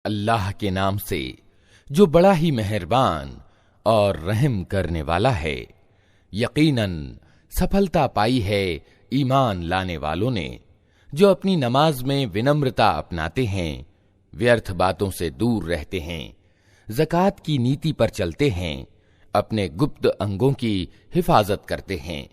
अल्लाह के नाम से जो बड़ा ही मेहरबान और रहम करने वाला है। यकीनन सफलता पाई है ईमान लाने वालों ने, जो अपनी नमाज में विनम्रता अपनाते हैं, व्यर्थ बातों से दूर रहते हैं, ज़कात की नीति पर चलते हैं, अपने गुप्त अंगों की हिफाजत करते हैं,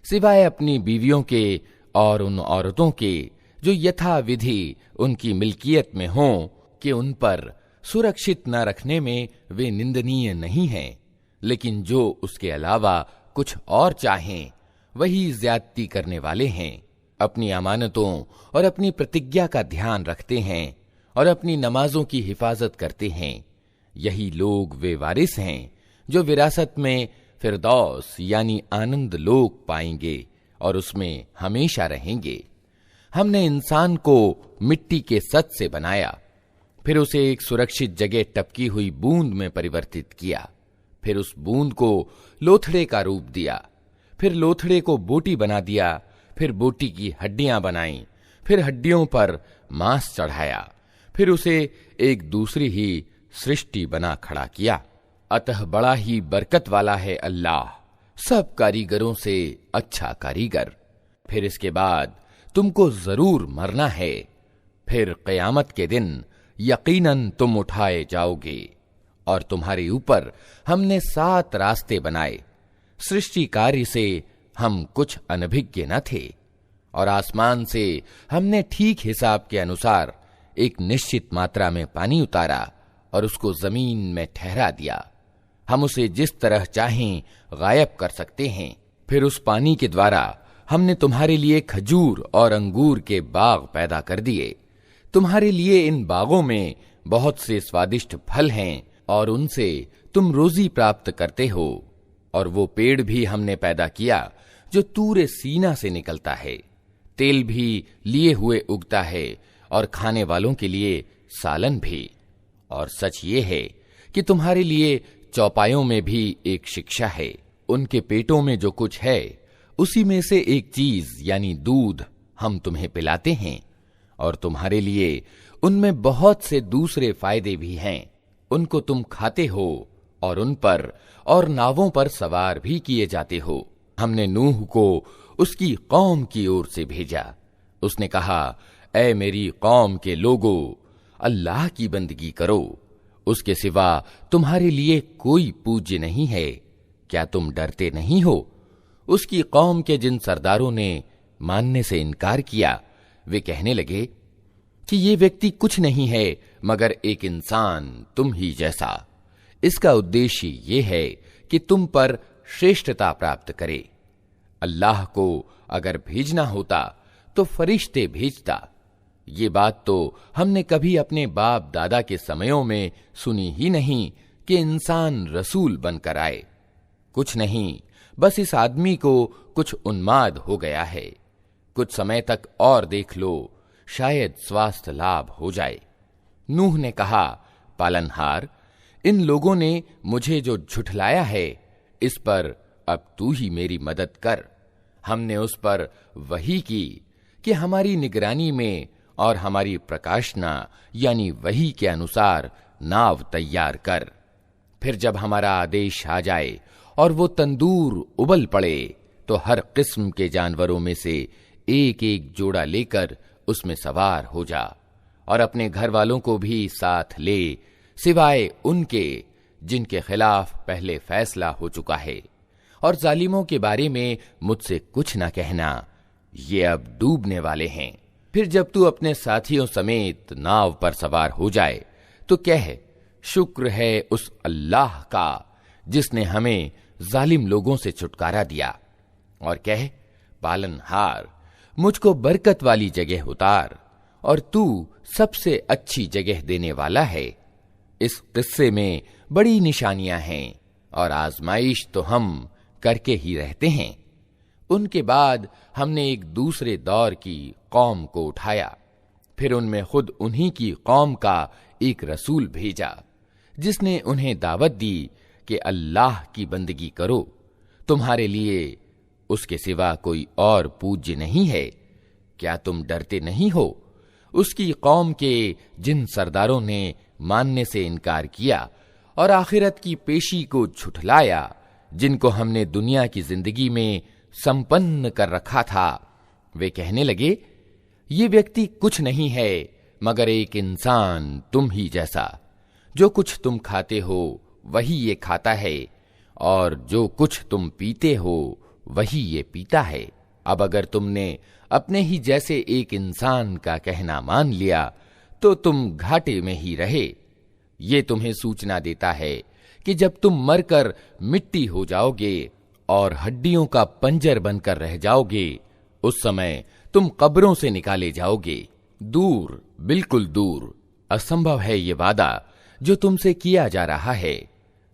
सिवाय अपनी बीवियों के और उन औरतों के जो यथाविधि उनकी मिल्कियत में हों कि उन पर सुरक्षित न रखने में वे निंदनीय नहीं हैं, लेकिन जो उसके अलावा कुछ और चाहें वही ज्यादती करने वाले हैं। अपनी अमानतों और अपनी प्रतिज्ञा का ध्यान रखते हैं और अपनी नमाजों की हिफाजत करते हैं। यही लोग वे वारिस हैं जो विरासत में फिरदौस यानी आनंद लोक पाएंगे और उसमें हमेशा रहेंगे। हमने इंसान को मिट्टी के सत से बनाया, फिर उसे एक सुरक्षित जगह टपकी हुई बूंद में परिवर्तित किया, फिर उस बूंद को लोथड़े का रूप दिया, फिर लोथड़े को बोटी बना दिया, फिर बोटी की हड्डियां बनाई, फिर हड्डियों पर मांस चढ़ाया, फिर उसे एक दूसरी ही सृष्टि बना खड़ा किया। अतः बड़ा ही बरकत वाला है अल्लाह, सब कारीगरों से अच्छा कारीगर। फिर इसके बाद तुमको जरूर मरना है, फिर क़यामत के दिन यकीनन तुम उठाए जाओगे और तुम्हारे ऊपर हमने 7 रास्ते बनाए। सृष्टि कार्य से हम कुछ अनभिज्ञ न थे और आसमान से हमने ठीक हिसाब के अनुसार एक निश्चित मात्रा में पानी उतारा और उसको जमीन में ठहरा दिया। हम उसे जिस तरह चाहें गायब कर सकते हैं। फिर उस पानी के द्वारा हमने तुम्हारे लिए खजूर और अंगूर के बाग पैदा कर दिए। तुम्हारे लिए इन बागों में बहुत से स्वादिष्ट फल हैं और उनसे तुम रोजी प्राप्त करते हो। और वो पेड़ भी हमने पैदा किया जो तूरे सीना से निकलता है, तेल भी लिए हुए उगता है और खाने वालों के लिए सालन भी। और सच ये है कि तुम्हारे लिए चौपायों में भी एक शिक्षा है। उनके पेटों में जो कुछ है उसी में से एक चीज यानी दूध हम तुम्हें पिलाते हैं और तुम्हारे लिए उनमें बहुत से दूसरे फायदे भी हैं। उनको तुम खाते हो और उन पर और नावों पर सवार भी किए जाते हो। हमने नूह को उसकी कौम की ओर से भेजा। उसने कहा, ऐ मेरी कौम के लोगो, अल्लाह की बंदगी करो, उसके सिवा तुम्हारे लिए कोई पूज्य नहीं है। क्या तुम डरते नहीं हो? उसकी कौम के जिन सरदारों ने मानने से इनकार किया, वे कहने लगे कि ये व्यक्ति कुछ नहीं है मगर एक इंसान तुम ही जैसा। इसका उद्देश्य ये है कि तुम पर श्रेष्ठता प्राप्त करे। अल्लाह को अगर भेजना होता तो फरिश्ते भेजता। ये बात तो हमने कभी अपने बाप दादा के समयों में सुनी ही नहीं कि इंसान रसूल बनकर आए। कुछ नहीं, बस इस आदमी को कुछ उन्माद हो गया है। कुछ समय तक और देख लो, शायद स्वास्थ्य लाभ हो जाए। नूह ने कहा, पालनहार, इन लोगों ने मुझे जो झुठलाया है, इस पर अब तू ही मेरी मदद कर। हमने उस पर वही की कि हमारी निगरानी में और हमारी प्रकाशना यानी वही के अनुसार नाव तैयार कर। फिर जब हमारा आदेश आ जाए और वो तंदूर उबल पड़े तो हर किस्म के जानवरों में से एक एक जोड़ा लेकर उसमें सवार हो जा और अपने घर वालों को भी साथ ले, सिवाय उनके जिनके खिलाफ पहले फैसला हो चुका है। और जालिमों के बारे में मुझसे कुछ न कहना, ये अब डूबने वाले हैं। फिर जब तू अपने साथियों समेत नाव पर सवार हो जाए तो कह, शुक्र है उस अल्लाह का जिसने हमें जालिम लोगों से छुटकारा दिया। और कह, पालनहार, मुझको बरकत वाली जगह उतार और तू सबसे अच्छी जगह देने वाला है। इस किस्से में बड़ी निशानियां हैं और आजमाइश तो हम करके ही रहते हैं। उनके बाद हमने एक दूसरे दौर की कौम को उठाया। फिर उनमें खुद उन्हीं की कौम का एक रसूल भेजा जिसने उन्हें दावत दी कि अल्लाह की बंदगी करो, तुम्हारे लिए उसके सिवा कोई और पूज्य नहीं है। क्या तुम डरते नहीं हो? उसकी कौम के जिन सरदारों ने मानने से इनकार किया और आखिरत की पेशी को झुठलाया, जिनको हमने दुनिया की जिंदगी में संपन्न कर रखा था, वे कहने लगे, ये व्यक्ति कुछ नहीं है मगर एक इंसान तुम ही जैसा। जो कुछ तुम खाते हो वही ये खाता है और जो कुछ तुम पीते हो वही ये पीता है। अब अगर तुमने अपने ही जैसे एक इंसान का कहना मान लिया तो तुम घाटे में ही रहे। ये तुम्हें सूचना देता है कि जब तुम मरकर मिट्टी हो जाओगे और हड्डियों का पंजर बनकर रह जाओगे, उस समय तुम कब्रों से निकाले जाओगे। दूर, बिल्कुल दूर, असंभव है ये वादा जो तुमसे किया जा रहा है।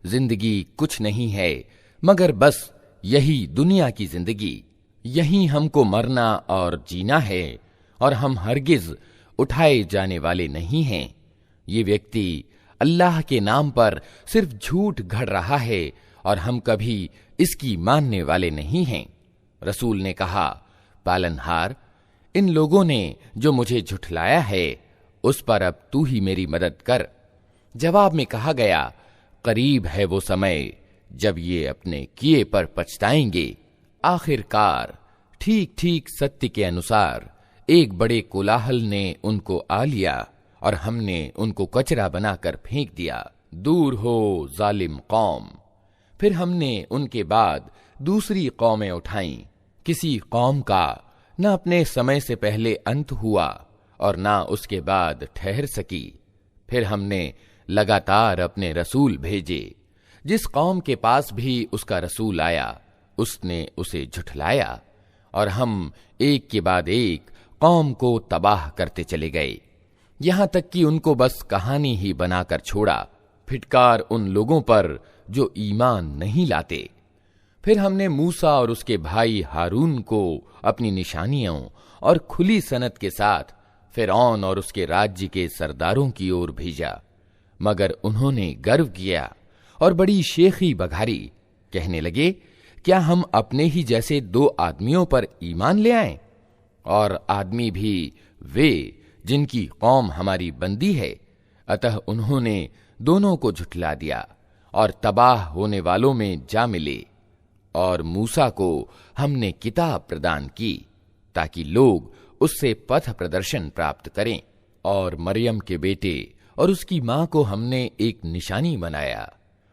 जिंदगी कुछ नहीं है मगर बस यही दुनिया की जिंदगी, यही हमको मरना और जीना है और हम हरगिज उठाए जाने वाले नहीं हैं। ये व्यक्ति अल्लाह के नाम पर सिर्फ झूठ गढ़ रहा है और हम कभी इसकी मानने वाले नहीं हैं। रसूल ने कहा, पालनहार, इन लोगों ने जो मुझे झुठलाया है उस पर अब तू ही मेरी मदद कर। जवाब में कहा गया, करीब है वो समय जब ये अपने किए पर पछताएंगे। आखिरकार ठीक ठीक सत्य के अनुसार एक बड़े कोलाहल ने उनको आ लिया और हमने उनको कचरा बनाकर फेंक दिया। दूर हो जालिम कौम। फिर हमने उनके बाद दूसरी कौमें उठाईं। किसी कौम का न अपने समय से पहले अंत हुआ और न उसके बाद ठहर सकी। फिर हमने लगातार अपने रसूल भेजे। जिस कौम के पास भी उसका रसूल आया उसने उसे झुठलाया और हम एक के बाद एक कौम को तबाह करते चले गए, यहां तक कि उनको बस कहानी ही बनाकर छोड़ा। फिटकार उन लोगों पर जो ईमान नहीं लाते। फिर हमने मूसा और उसके भाई हारून को अपनी निशानियों और खुली सनत के साथ फिरौन और उसके राज्य के सरदारों की ओर भेजा, मगर उन्होंने गर्व किया और बड़ी शेखी बघारी। कहने लगे, क्या हम अपने ही जैसे दो आदमियों पर ईमान ले आएं? और आदमी भी वे जिनकी कौम हमारी बंदी है। अतः उन्होंने दोनों को झुठला दिया और तबाह होने वालों में जा मिले। और मूसा को हमने किताब प्रदान की ताकि लोग उससे पथ प्रदर्शन प्राप्त करें। और मरियम के बेटे और उसकी मां को हमने एक निशानी बनाया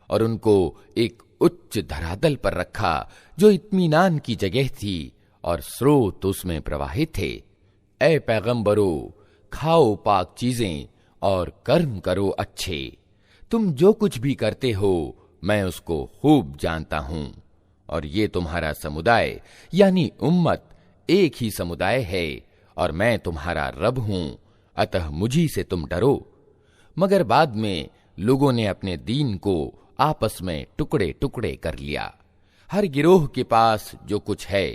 और उनको एक उच्च धरातल पर रखा जो इत्मीनान की जगह थी और स्रोत उसमें प्रवाहित थे। ऐ पैगंबरो, खाओ पाक चीजें और कर्म करो अच्छे। तुम जो कुछ भी करते हो मैं उसको खूब जानता हूं। और ये तुम्हारा समुदाय यानी उम्मत एक ही समुदाय है और मैं तुम्हारा रब हूं, अतः मुझी से तुम डरो। मगर बाद में लोगों ने अपने दीन को आपस में टुकड़े टुकड़े कर लिया। हर गिरोह के पास जो कुछ है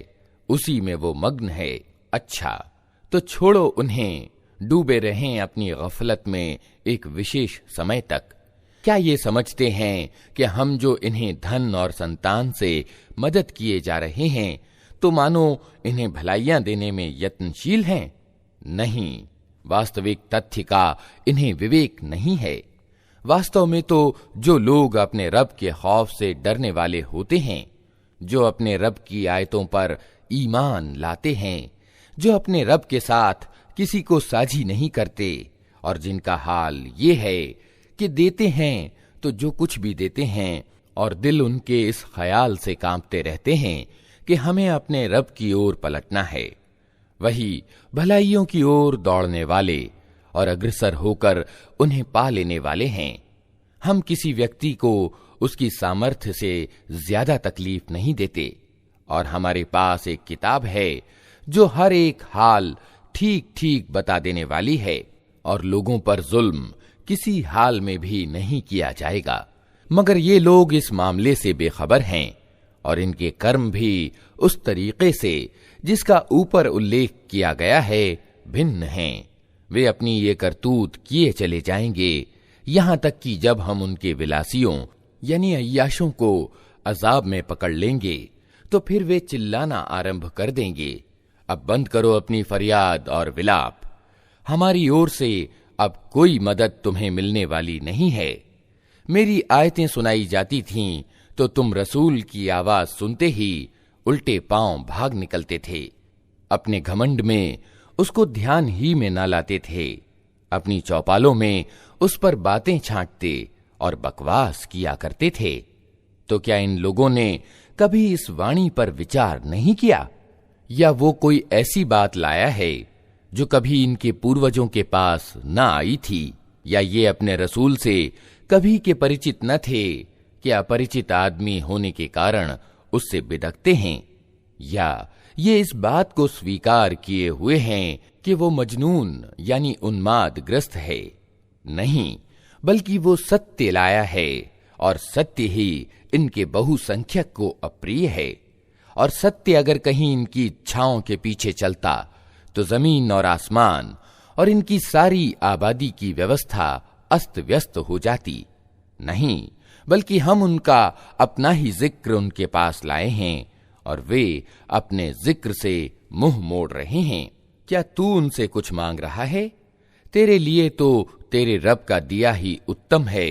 उसी में वो मग्न है। अच्छा तो छोड़ो उन्हें, डूबे रहें अपनी गफलत में एक विशेष समय तक। क्या ये समझते हैं कि हम जो इन्हें धन और संतान से मदद किए जा रहे हैं तो मानो इन्हें भलाइयां देने में यत्नशील हैं? नहीं, वास्तविक तथ्य का इन्हें विवेक नहीं है। वास्तव में तो जो लोग अपने रब के खौफ से डरने वाले होते हैं, जो अपने रब की आयतों पर ईमान लाते हैं, जो अपने रब के साथ किसी को साझी नहीं करते और जिनका हाल ये है कि देते हैं तो जो कुछ भी देते हैं और दिल उनके इस ख्याल से कांपते रहते हैं कि हमें अपने रब की ओर पलटना है, वही भलाइयों की ओर दौड़ने वाले और अग्रसर होकर उन्हें पा लेने वाले हैं। हम किसी व्यक्ति को उसकी सामर्थ्य से ज्यादा तकलीफ नहीं देते और हमारे पास एक किताब है जो हर एक हाल ठीक ठीक बता देने वाली है और लोगों पर जुल्म किसी हाल में भी नहीं किया जाएगा। मगर ये लोग इस मामले से बेखबर हैं और इनके कर्म भी उस तरीके से जिसका ऊपर उल्लेख किया गया है भिन्न हैं। वे अपनी ये करतूत किए चले जाएंगे यहां तक कि जब हम उनके विलासियों यानी अय्याशों को अजाब में पकड़ लेंगे तो फिर वे चिल्लाना आरंभ कर देंगे, अब बंद करो अपनी फरियाद और विलाप, हमारी ओर से अब कोई मदद तुम्हें मिलने वाली नहीं है। मेरी आयतें सुनाई जाती थीं तो तुम रसूल की आवाज सुनते ही उल्टे पांव भाग निकलते थे। अपने घमंड में उसको ध्यान ही में न लाते थे। अपनी चौपालों में उस पर बातें छांटते और बकवास किया करते थे। तो क्या इन लोगों ने कभी इस वाणी पर विचार नहीं किया? या वो कोई ऐसी बात लाया है जो कभी इनके पूर्वजों के पास न आई थी? या ये अपने रसूल से कभी के परिचित न थे कि अपरिचित आदमी होने के कारण उससे बिदकते हैं? या ये इस बात को स्वीकार किए हुए हैं कि वो मजनून यानी उन्मादग्रस्त है? नहीं, बल्कि वो सत्य लाया है और सत्य ही इनके बहुसंख्यक को अप्रिय है। और सत्य अगर कहीं इनकी इच्छाओं के पीछे चलता तो जमीन और आसमान और इनकी सारी आबादी की व्यवस्था अस्त व्यस्त हो जाती। नहीं, बल्कि हम उनका अपना ही जिक्र उनके पास लाए हैं और वे अपने जिक्र से मुंह मोड़ रहे हैं। क्या तू उनसे कुछ मांग रहा है? तेरे लिए तो तेरे रब का दिया ही उत्तम है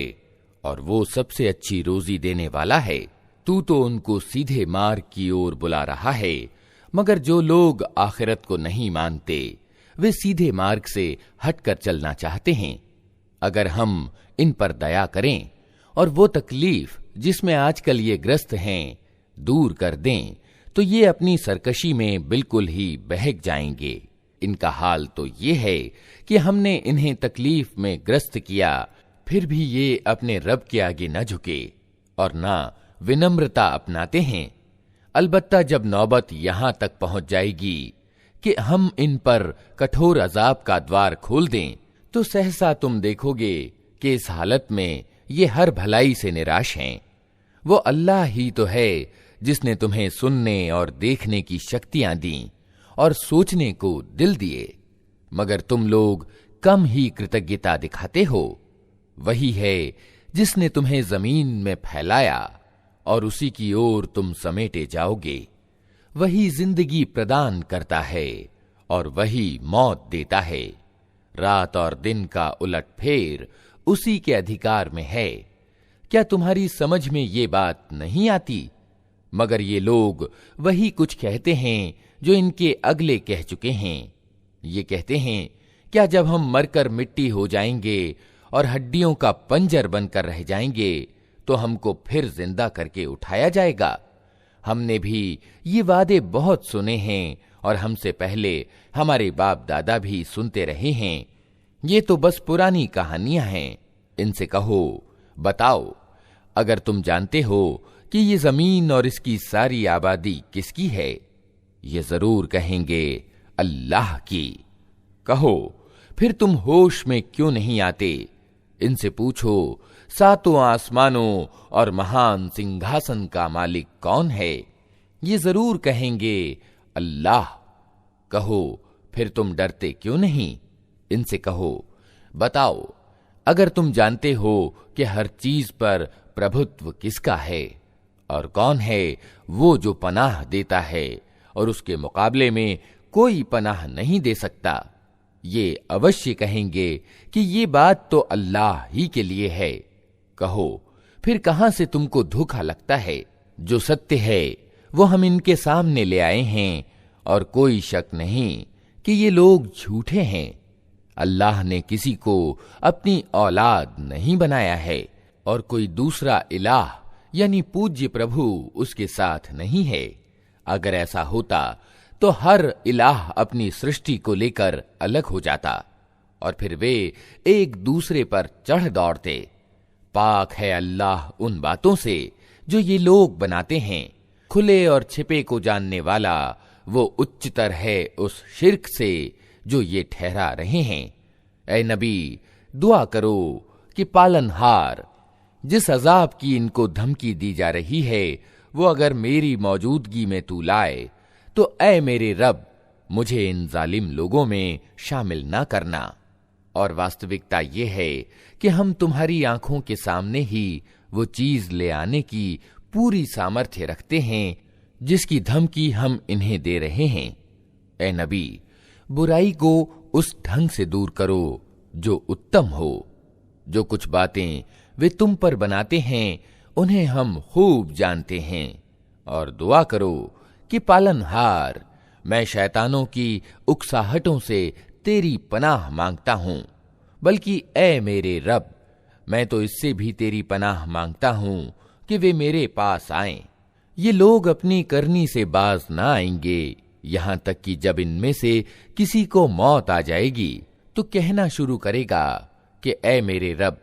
और वो सबसे अच्छी रोजी देने वाला है। तू तो उनको सीधे मार्ग की ओर बुला रहा है, मगर जो लोग आखिरत को नहीं मानते वे सीधे मार्ग से हटकर चलना चाहते हैं। अगर हम इन पर दया करें और वो तकलीफ जिसमें आजकल ये ग्रस्त हैं दूर कर दें तो ये अपनी सरकशी में बिल्कुल ही बहक जाएंगे। इनका हाल तो ये है कि हमने इन्हें तकलीफ में ग्रस्त किया, फिर भी ये अपने रब के आगे न झुके और न विनम्रता अपनाते हैं। अलबत्ता जब नौबत यहां तक पहुंच जाएगी कि हम इन पर कठोर अजाब का द्वार खोल दें तो सहसा तुम देखोगे कि इस हालत में ये हर भलाई से निराश हैं। वो अल्लाह ही तो है जिसने तुम्हें सुनने और देखने की शक्तियां दी और सोचने को दिल दिए, मगर तुम लोग कम ही कृतज्ञता दिखाते हो। वही है जिसने तुम्हें जमीन में फैलाया और उसी की ओर तुम समेटे जाओगे। वही जिंदगी प्रदान करता है और वही मौत देता है। रात और दिन का उलटफेर उसी के अधिकार में है। क्या तुम्हारी समझ में ये बात नहीं आती? मगर ये लोग वही कुछ कहते हैं जो इनके अगले कह चुके हैं। ये कहते हैं, क्या जब हम मरकर मिट्टी हो जाएंगे और हड्डियों का पंजर बनकर रह जाएंगे तो हमको फिर जिंदा करके उठाया जाएगा? हमने भी ये वादे बहुत सुने हैं और हमसे पहले हमारे बाप दादा भी सुनते रहे हैं। ये तो बस पुरानी कहानियां हैं। इनसे कहो, बताओ, अगर तुम जानते हो कि ये जमीन और इसकी सारी आबादी किसकी है? ये जरूर कहेंगे अल्लाह की। कहो, फिर तुम होश में क्यों नहीं आते? इनसे पूछो, सातों आसमानों और महान सिंहासन का मालिक कौन है? ये जरूर कहेंगे अल्लाह। कहो, फिर तुम डरते क्यों नहीं? इनसे कहो, बताओ, अगर तुम जानते हो कि हर चीज पर प्रभुत्व किसका है और कौन है वो जो पनाह देता है और उसके मुकाबले में कोई पनाह नहीं दे सकता, ये अवश्य कहेंगे कि ये बात तो अल्लाह ही के लिए है। कहो, फिर कहां से तुमको धोखा लगता है? जो सत्य है वो हम इनके सामने ले आए हैं और कोई शक नहीं कि ये लोग झूठे हैं। अल्लाह ने किसी को अपनी औलाद नहीं बनाया है और कोई दूसरा इलाह यानी पूज्य प्रभु उसके साथ नहीं है। अगर ऐसा होता तो हर इलाह अपनी सृष्टि को लेकर अलग हो जाता और फिर वे एक दूसरे पर चढ़ दौड़ते। पाक है अल्लाह उन बातों से जो ये लोग बनाते हैं। खुले और छिपे को जानने वाला वो उच्चतर है उस शिर्क से जो ये ठहरा रहे हैं। ऐ नबी, दुआ करो कि पालनहार जिस अजाब की इनको धमकी दी जा रही है वो अगर मेरी मौजूदगी में तू लाए तो ऐ मेरे रब, मुझे इन जालिम लोगों में शामिल ना करना। और वास्तविकता ये है कि हम तुम्हारी आंखों के सामने ही वो चीज ले आने की पूरी सामर्थ्य रखते हैं जिसकी धमकी हम इन्हें दे रहे हैं। ऐ नबी, बुराई को उस ढंग से दूर करो जो उत्तम हो। जो कुछ बातें वे तुम पर बनाते हैं उन्हें हम खूब जानते हैं। और दुआ करो कि पालनहार, मैं शैतानों की उकसाहटों से तेरी पनाह मांगता हूं, बल्कि ए मेरे रब, मैं तो इससे भी तेरी पनाह मांगता हूं कि वे मेरे पास आएं। ये लोग अपनी करनी से बाज ना आएंगे, यहां तक कि जब इनमें से किसी को मौत आ जाएगी तो कहना शुरू करेगा कि ऐ मेरे रब,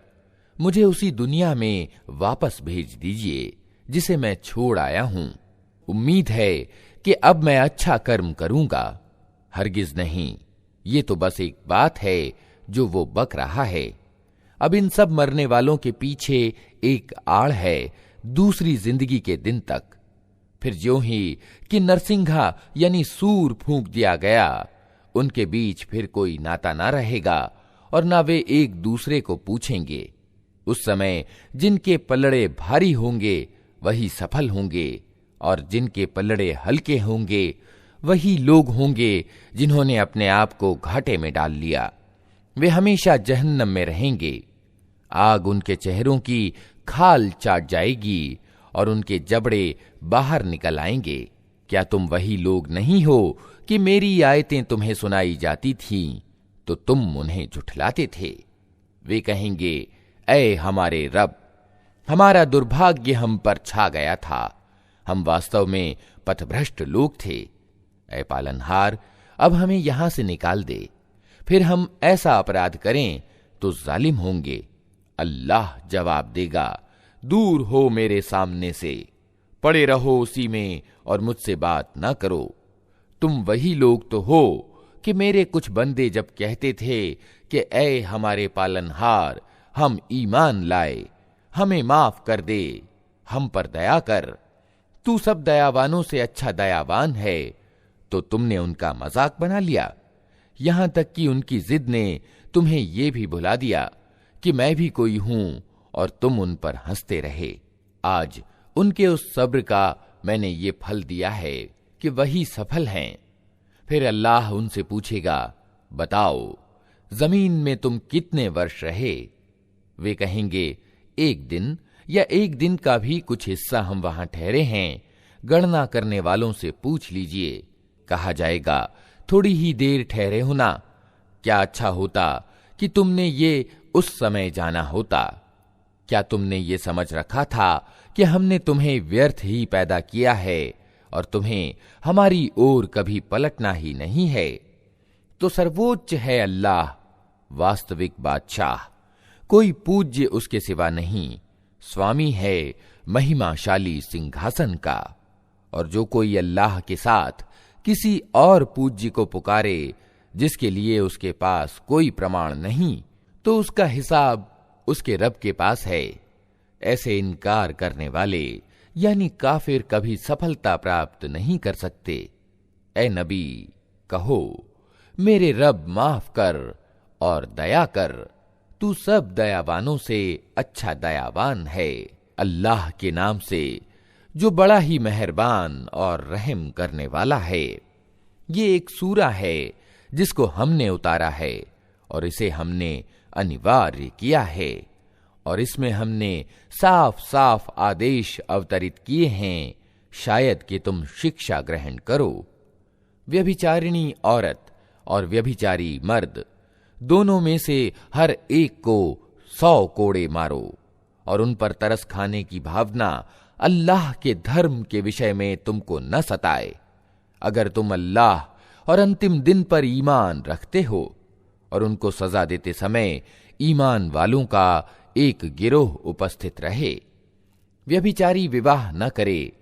मुझे उसी दुनिया में वापस भेज दीजिए जिसे मैं छोड़ आया हूं। उम्मीद है कि अब मैं अच्छा कर्म करूंगा। हरगिज नहीं, ये तो बस एक बात है जो वो बक रहा है। अब इन सब मरने वालों के पीछे एक आड़ है दूसरी जिंदगी के दिन तक। फिर ज्यों ही कि नरसिंघा यानी सूर फूंक दिया गया, उनके बीच फिर कोई नाता ना रहेगा और ना वे एक दूसरे को पूछेंगे। उस समय जिनके पल्लड़े भारी होंगे वही सफल होंगे, और जिनके पल्लड़े हल्के होंगे वही लोग होंगे जिन्होंने अपने आप को घाटे में डाल लिया। वे हमेशा जहन्नम में रहेंगे। आग उनके चेहरों की खाल चाट जाएगी और उनके जबड़े बाहर निकल आएंगे। क्या तुम वही लोग नहीं हो कि मेरी आयतें तुम्हें सुनाई जाती थीं तो तुम उन्हें झुठलाते थे? वे कहेंगे, ऐ हमारे रब, हमारा दुर्भाग्य हम पर छा गया था, हम वास्तव में पथभ्रष्ट लोग थे। ऐ पालनहार, अब हमें यहां से निकाल दे, फिर हम ऐसा अपराध करें तो जालिम होंगे। अल्लाह जवाब देगा, दूर हो मेरे सामने से, पड़े रहो उसी में और मुझसे बात ना करो। तुम वही लोग तो हो कि मेरे कुछ बंदे जब कहते थे कि ऐ हमारे पालनहार, हम ईमान लाए, हमें माफ कर दे, हम पर दया कर, तू सब दयावानों से अच्छा दयावान है, तो तुमने उनका मजाक बना लिया। यहां तक कि उनकी जिद ने तुम्हें यह भी भुला दिया कि मैं भी कोई हूं और तुम उन पर हंसते रहे। आज उनके उस सब्र का मैंने ये फल दिया है कि वही सफल हैं। फिर अल्लाह उनसे पूछेगा, बताओ जमीन में तुम कितने वर्ष रहे? वे कहेंगे, एक दिन या एक दिन का भी कुछ हिस्सा हम वहां ठहरे हैं, गणना करने वालों से पूछ लीजिए। कहा जाएगा, थोड़ी ही देर ठहरे हो ना, क्या अच्छा होता कि तुमने ये उस समय जाना होता। क्या तुमने ये समझ रखा था कि हमने तुम्हें व्यर्थ ही पैदा किया है और तुम्हें हमारी ओर कभी पलटना ही नहीं है? तो सर्वोच्च है अल्लाह, वास्तविक बादशाह, कोई पूज्य उसके सिवा नहीं, स्वामी है महिमाशाली सिंहासन का। और जो कोई अल्लाह के साथ किसी और पूज्य को पुकारे जिसके लिए उसके पास कोई प्रमाण नहीं, तो उसका हिसाब उसके रब के पास है। ऐसे इनकार करने वाले यानी काफिर कभी सफलता प्राप्त नहीं कर सकते। ए नबी, कहो, मेरे रब माफ कर और दया कर, तू सब दयावानों से अच्छा दयावान है। अल्लाह के नाम से जो बड़ा ही मेहरबान और रहम करने वाला है। ये एक सूरा है जिसको हमने उतारा है और इसे हमने अनिवार्य किया है, और इसमें हमने साफ साफ आदेश अवतरित किए हैं, शायद कि तुम शिक्षा ग्रहण करो। व्यभिचारिणी औरत और व्यभिचारी मर्द दोनों में से हर एक को 100 कोड़े मारो, और उन पर तरस खाने की भावना अल्लाह के धर्म के विषय में तुमको न सताए। अगर तुम अल्लाह और अंतिम दिन पर ईमान रखते हो। और उनको सजा देते समय ईमान वालों का एक गिरोह उपस्थित रहे। व्यभिचारी विवाह न करे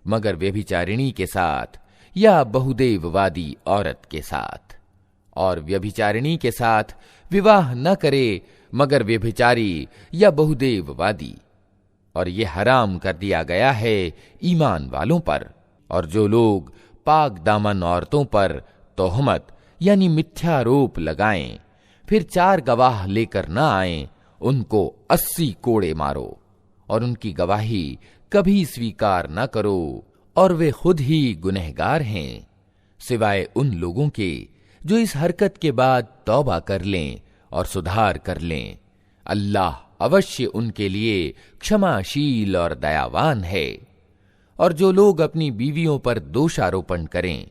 मगर व्यभिचारिणी के साथ या बहुदेववादी औरत के साथ, और व्यभिचारिणी के साथ विवाह न करे मगर व्यभिचारी या बहुदेववादी। और ये हराम कर दिया गया है ईमान वालों पर। और जो लोग पाक दामन औरतों पर तोहमत यानी मिथ्यारोप लगाएं, फिर 4 गवाह लेकर न आएं, उनको 80 कोड़े मारो और उनकी गवाही कभी स्वीकार न करो, और वे खुद ही गुनहगार हैं, सिवाय उन लोगों के जो इस हरकत के बाद तौबा कर लें और सुधार कर लें। अल्लाह अवश्य उनके लिए क्षमाशील और दयावान है। और जो लोग अपनी बीवियों पर दोषारोपण करें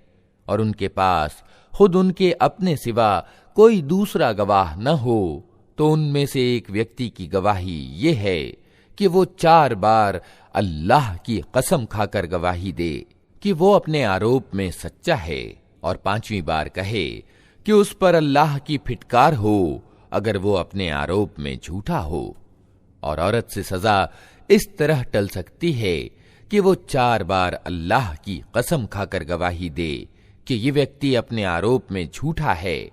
और उनके पास खुद उनके अपने सिवा कोई दूसरा गवाह न हो, तो उनमें से एक व्यक्ति की गवाही ये है कि वो 4 बार अल्लाह की कसम खाकर गवाही दे कि वो अपने आरोप में सच्चा है, और 5वीं बार कहे कि उस पर अल्लाह की फिटकार हो अगर वो अपने आरोप में झूठा हो। और औरत से सजा इस तरह टल सकती है कि वो 4 बार अल्लाह की कसम खाकर गवाही दे कि ये व्यक्ति अपने आरोप में झूठा है,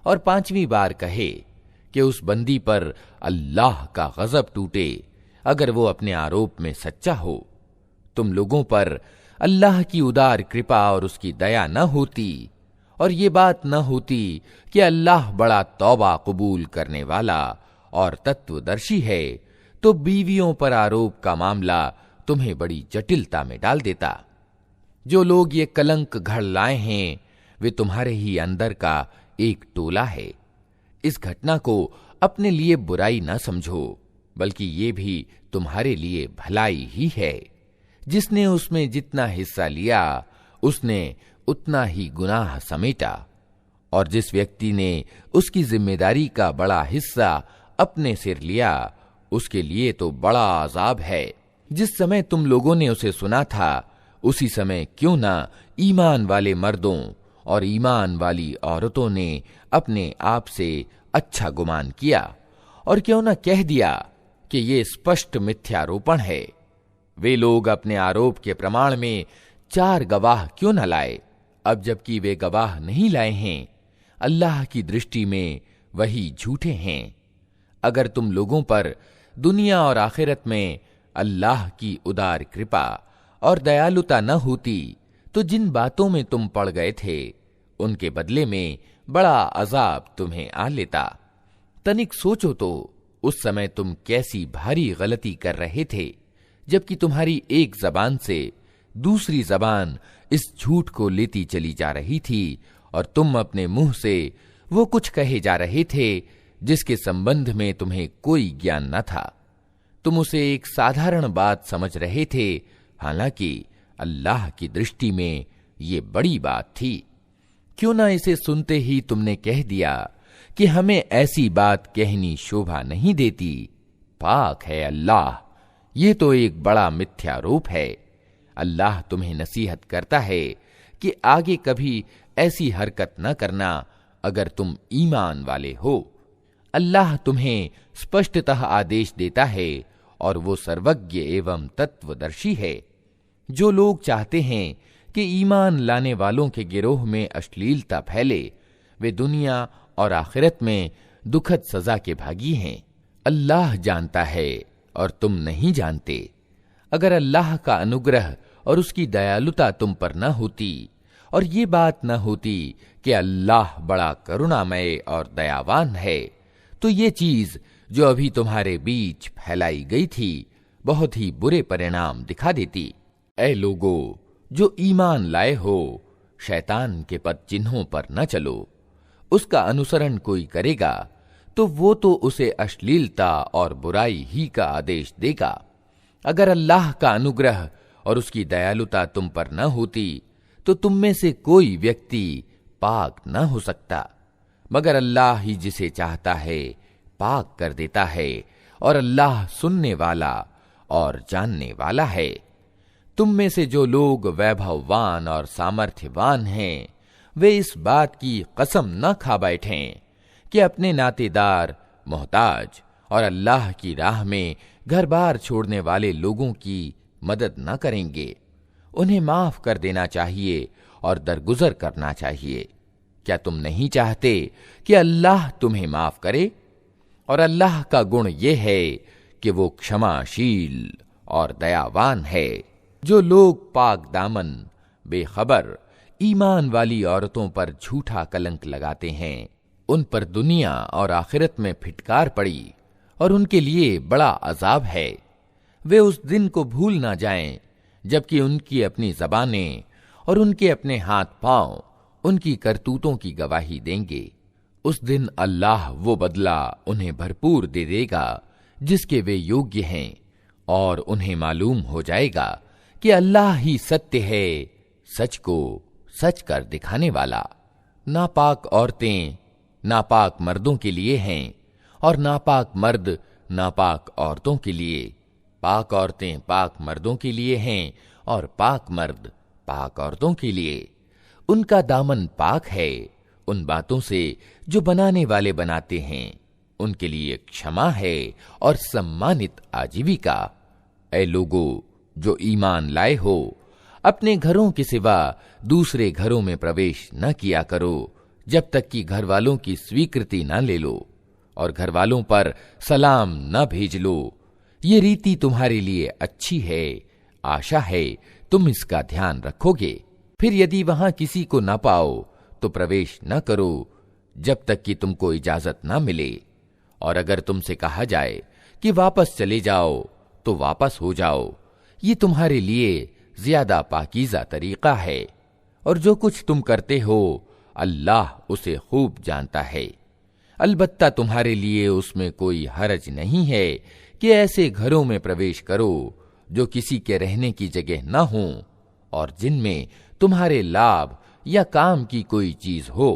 और 5वीं बार कहे कि उस बंदी पर अल्लाह का गजब टूटे अगर वो अपने आरोप में सच्चा हो। तुम लोगों पर अल्लाह की उदार कृपा और उसकी दया न होती, और ये बात न होती कि अल्लाह बड़ा तौबा कबूल करने वाला और तत्वदर्शी है, तो बीवियों पर आरोप का मामला तुम्हें बड़ी जटिलता में डाल देता। जो लोग ये कलंक घड़ लाए हैं वे तुम्हारे ही अंदर का एक टोला है। इस घटना को अपने लिए बुराई न समझो, बल्कि ये भी तुम्हारे लिए भलाई ही है। जिसने उसमें जितना हिस्सा लिया उसने उतना ही गुनाह समेटा, और जिस व्यक्ति ने उसकी जिम्मेदारी का बड़ा हिस्सा अपने सिर लिया उसके लिए तो बड़ा अजाब है। जिस समय तुम लोगों ने उसे सुना था उसी समय क्यों ना ईमान वाले मर्दों और ईमान वाली औरतों ने अपने आप से अच्छा गुमान किया, और क्यों ना कह दिया कि ये स्पष्ट मिथ्यारोपण है। वे लोग अपने आरोप के प्रमाण में 4 गवाह क्यों न लाए, अब जबकि वे गवाह नहीं लाए हैं। अल्लाह की दृष्टि में वही झूठे हैं। अगर तुम लोगों पर दुनिया और आखिरत में अल्लाह की उदार कृपा और दयालुता न होती, तो जिन बातों में तुम पड़ गए थे उनके बदले में बड़ा अजाब तुम्हें आ लेता। तनिक सोचो तो उस समय तुम कैसी भारी गलती कर रहे थे, जबकि तुम्हारी एक जबान से दूसरी जबान इस झूठ को लेती चली जा रही थी, और तुम अपने मुंह से वो कुछ कहे जा रहे थे जिसके संबंध में तुम्हें कोई ज्ञान न था। तुम उसे एक साधारण बात समझ रहे थे, हालांकि अल्लाह की दृष्टि में ये बड़ी बात थी। क्यों ना इसे सुनते ही तुमने कह दिया कि हमें ऐसी बात कहनी शोभा नहीं देती। पाक है अल्लाह, ये तो एक बड़ा मिथ्यारोप है। अल्लाह तुम्हें नसीहत करता है कि आगे कभी ऐसी हरकत न करना अगर तुम ईमान वाले हो। अल्लाह तुम्हें स्पष्टतः आदेश देता है और वो सर्वज्ञ एवं तत्वदर्शी है। जो लोग चाहते हैं कि ईमान लाने वालों के गिरोह में अश्लीलता फैले, वे दुनिया और आखिरत में दुखद सजा के भागी हैं। अल्लाह जानता है और तुम नहीं जानते। अगर अल्लाह का अनुग्रह और उसकी दयालुता तुम पर न होती और ये बात न होती कि अल्लाह बड़ा करुणामय और दयावान है, तो ये चीज जो अभी तुम्हारे बीच फैलाई गई थी बहुत ही बुरे परिणाम दिखा देती। ऐ लोगो जो ईमान लाए हो, शैतान के पद चिन्हों पर न चलो। उसका अनुसरण कोई करेगा तो वो तो उसे अश्लीलता और बुराई ही का आदेश देगा। अगर अल्लाह का अनुग्रह और उसकी दयालुता तुम पर न होती तो तुम में से कोई व्यक्ति पाक न हो सकता, मगर अल्लाह ही जिसे चाहता है पाक कर देता है, और अल्लाह सुनने वाला और जानने वाला है। तुम में से जो लोग वैभववान और सामर्थ्यवान हैं, वे इस बात की कसम न खा बैठें कि अपने नातेदार, मोहताज और अल्लाह की राह में घर बार छोड़ने वाले लोगों की मदद न करेंगे। उन्हें माफ कर देना चाहिए और दरगुजर करना चाहिए। क्या तुम नहीं चाहते कि अल्लाह तुम्हें माफ करे? और अल्लाह का गुण ये है कि वो क्षमाशील और दयावान है। जो लोग पाक दामन, बेखबर, ईमान वाली औरतों पर झूठा कलंक लगाते हैं, उन पर दुनिया और आखिरत में फिटकार पड़ी और उनके लिए बड़ा अजाब है। वे उस दिन को भूल ना जाएं जबकि उनकी अपनी जबानें और उनके अपने हाथ पांव उनकी करतूतों की गवाही देंगे। उस दिन अल्लाह वो बदला उन्हें भरपूर दे देगा जिसके वे योग्य हैं, और उन्हें मालूम हो जाएगा कि अल्लाह ही सत्य है, सच को सच कर दिखाने वाला। नापाक औरतें नापाक मर्दों के लिए हैं, और नापाक मर्द नापाक औरतों के लिए। पाक औरतें पाक मर्दों के लिए हैं, और पाक मर्द पाक औरतों के लिए। उनका दामन पाक है उन बातों से जो बनाने वाले बनाते हैं, उनके लिए क्षमा है और सम्मानित आजीविका। ऐ लोगो जो ईमान लाए हो, अपने घरों के सिवा दूसरे घरों में प्रवेश न किया करो जब तक कि घर वालों की स्वीकृति न ले लो, और घर वालों पर सलाम न भेज लो। ये रीति तुम्हारे लिए अच्छी है, आशा है तुम इसका ध्यान रखोगे। फिर यदि वहां किसी को न पाओ तो प्रवेश न करो जब तक कि तुमको इजाजत न मिले, और अगर तुमसे कहा जाए कि वापस चले जाओ तो वापस हो जाओ। ये तुम्हारे लिए ज्यादा पाकीज़ा तरीका है, और जो कुछ तुम करते हो अल्लाह उसे खूब जानता है। अलबत्ता तुम्हारे लिए उसमें कोई हरज नहीं है कि ऐसे घरों में प्रवेश करो जो किसी के रहने की जगह न हो, और जिनमें तुम्हारे लाभ या काम की कोई चीज हो।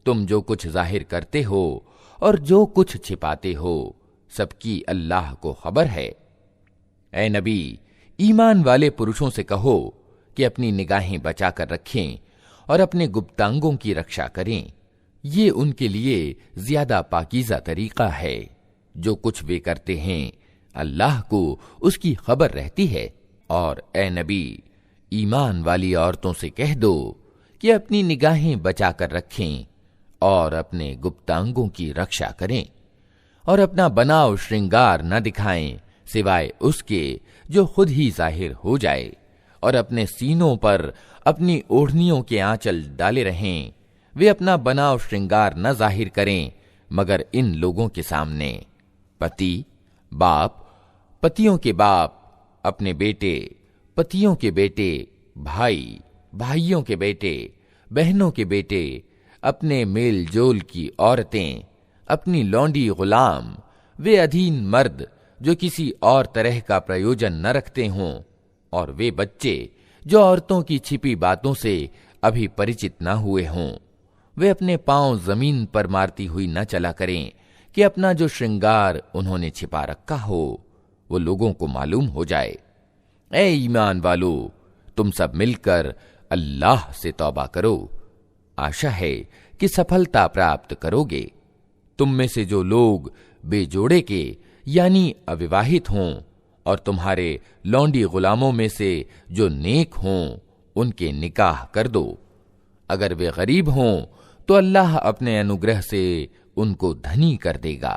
तुम जो कुछ जाहिर करते हो और जो कुछ छिपाते हो, सबकी अल्लाह को खबर है। ऐ नबी, ईमान वाले पुरुषों से कहो कि अपनी निगाहें बचा कर रखें और अपने गुप्तांगों की रक्षा करें। ये उनके लिए ज्यादा पाकीज़ा तरीका है। जो कुछ वे करते हैं अल्लाह को उसकी खबर रहती है। और ऐ नबी, ईमान वाली औरतों से कह दो कि अपनी निगाहें बचा कर रखें और अपने गुप्तांगों की रक्षा करें, और अपना बनाव श्रृंगार न दिखाएं सिवाय उसके जो खुद ही जाहिर हो जाए, और अपने सीनों पर अपनी ओढ़नियों के आंचल डाले रहें। वे अपना बनाव श्रृंगार न जाहिर करें मगर इन लोगों के सामने। पति बाप, पतियों के बाप, अपने बेटे, पतियों के बेटे, भाई, भाइयों के बेटे, बहनों के बेटे, अपने मेल जोल की औरतें, अपनी लौंडी गुलाम, वे अधीन मर्द जो किसी और तरह का प्रयोजन न रखते हों, और वे बच्चे जो औरतों की छिपी बातों से अभी परिचित न हुए हों। वे अपने पांव जमीन पर मारती हुई न चला करें कि अपना जो श्रृंगार उन्होंने छिपा रखा हो वो लोगों को मालूम हो जाए। ऐ ईमान वालो, तुम सब मिलकर अल्लाह से तौबा करो, आशा है कि सफलता प्राप्त करोगे। तुम में से जो लोग बेजोड़े के यानी अविवाहित हों, और तुम्हारे लौंडी गुलामों में से जो नेक हों, उनके निकाह कर दो। अगर वे गरीब हों तो अल्लाह अपने अनुग्रह से उनको धनी कर देगा।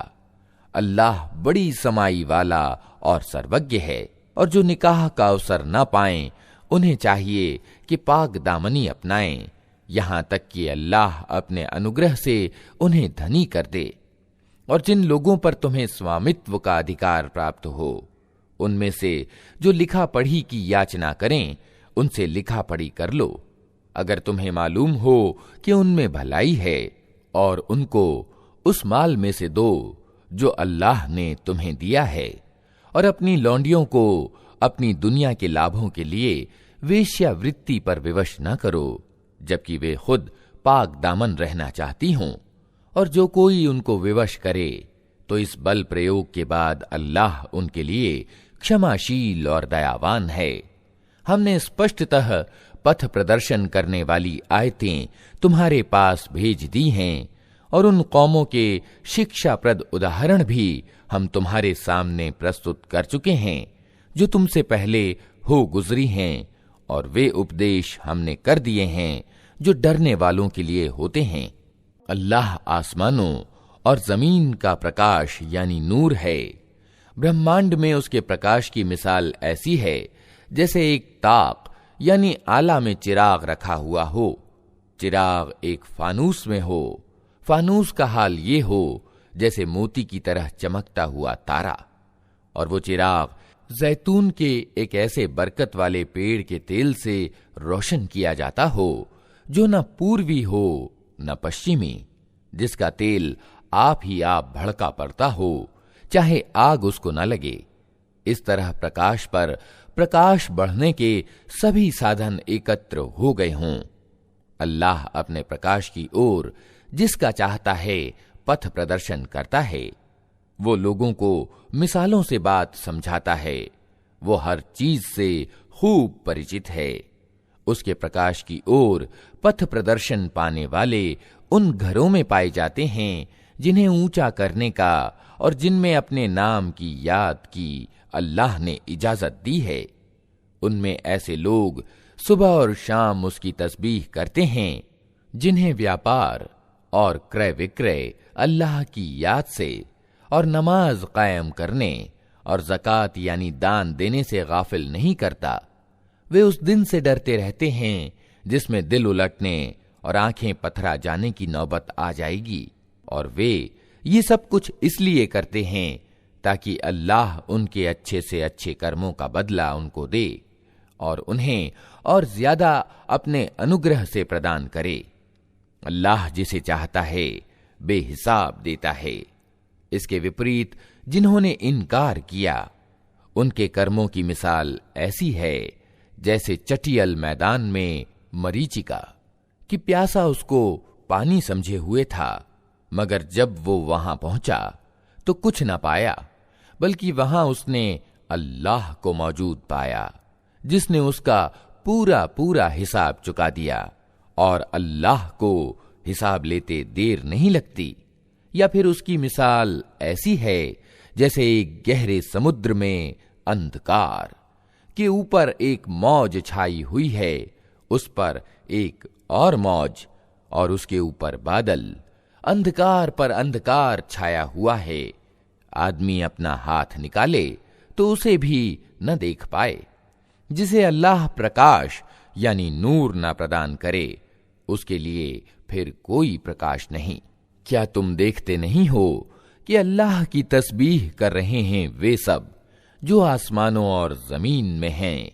अल्लाह बड़ी समाई वाला और सर्वज्ञ है। और जो निकाह का अवसर न पाएं, उन्हें चाहिए कि पाक दामनी अपनाएं, यहां तक कि अल्लाह अपने अनुग्रह से उन्हें धनी कर दे। और जिन लोगों पर तुम्हें स्वामित्व का अधिकार प्राप्त हो, उनमें से जो लिखा पढ़ी की याचना करें, उनसे लिखा पढ़ी कर लो। अगर तुम्हें मालूम हो कि उनमें भलाई है, और उनको उस माल में से दो जो अल्लाह ने तुम्हें दिया है। और अपनी लौंडियों को अपनी दुनिया के लाभों के लिए वेश्यावृत्ति पर विवश न करो, जबकि वे खुद पाक दामन रहना चाहती हों। और जो कोई उनको विवश करे तो इस बल प्रयोग के बाद अल्लाह उनके लिए क्षमाशील और दयावान है। हमने स्पष्टतः पथ प्रदर्शन करने वाली आयतें तुम्हारे पास भेज दी हैं, और उन कौमों के शिक्षाप्रद उदाहरण भी हम तुम्हारे सामने प्रस्तुत कर चुके हैं जो तुमसे पहले हो गुजरी हैं, और वे उपदेश हमने कर दिए हैं जो डरने वालों के लिए होते हैं। अल्लाह आसमानों और जमीन का प्रकाश यानी नूर है। ब्रह्मांड में उसके प्रकाश की मिसाल ऐसी है जैसे एक ताक यानी आला में चिराग रखा हुआ हो। चिराग एक फानूस में हो। फानूस का हाल ये हो जैसे मोती की तरह चमकता हुआ तारा। और वो चिराग जैतून के एक ऐसे बरकत वाले पेड़ के तेल से रोशन किया जाता हो जो न पूर्वी हो न पश्चिमी, जिसका तेल आप ही आप भड़का पड़ता हो, चाहे आग उसको न लगे। इस तरह प्रकाश पर प्रकाश बढ़ने के सभी साधन एकत्र हो गए हों। अल्लाह अपने प्रकाश की ओर जिसका चाहता है पथ प्रदर्शन करता है। वो लोगों को मिसालों से बात समझाता है। वो हर चीज से खूब परिचित है। उसके प्रकाश की ओर पथ प्रदर्शन पाने वाले उन घरों में पाए जाते हैं जिन्हें ऊंचा करने का और जिनमें अपने नाम की याद की अल्लाह ने इजाजत दी है। उनमें ऐसे लोग सुबह और शाम उसकी तस्बीह करते हैं जिन्हें व्यापार और क्रय विक्रय अल्लाह की याद से और नमाज कायम करने और ज़कात यानी दान देने से गाफिल नहीं करता। वे उस दिन से डरते रहते हैं जिसमें दिल उलटने और आंखें पथरा जाने की नौबत आ जाएगी। और वे ये सब कुछ इसलिए करते हैं ताकि अल्लाह उनके अच्छे से अच्छे कर्मों का बदला उनको दे और उन्हें और ज्यादा अपने अनुग्रह से प्रदान करे। अल्लाह जिसे चाहता है बेहिसाब देता है। इसके विपरीत जिन्होंने इनकार किया उनके कर्मों की मिसाल ऐसी है जैसे चटियल मैदान में मरीचिका कि प्यासा उसको पानी समझे हुए था, मगर जब वो वहां पहुंचा तो कुछ न पाया, बल्कि वहां उसने अल्लाह को मौजूद पाया जिसने उसका पूरा पूरा हिसाब चुका दिया। और अल्लाह को हिसाब लेते देर नहीं लगती। या फिर उसकी मिसाल ऐसी है जैसे एक गहरे समुद्र में अंधकार के ऊपर एक मौज छाई हुई है, उस पर एक और मौज और उसके ऊपर बादल। अंधकार पर अंधकार छाया हुआ है। आदमी अपना हाथ निकाले तो उसे भी न देख पाए। जिसे अल्लाह प्रकाश यानी नूर न प्रदान करे उसके लिए फिर कोई प्रकाश नहीं। क्या तुम देखते नहीं हो कि अल्लाह की तस्बीह कर रहे हैं वे सब जो आसमानों और जमीन में हैं,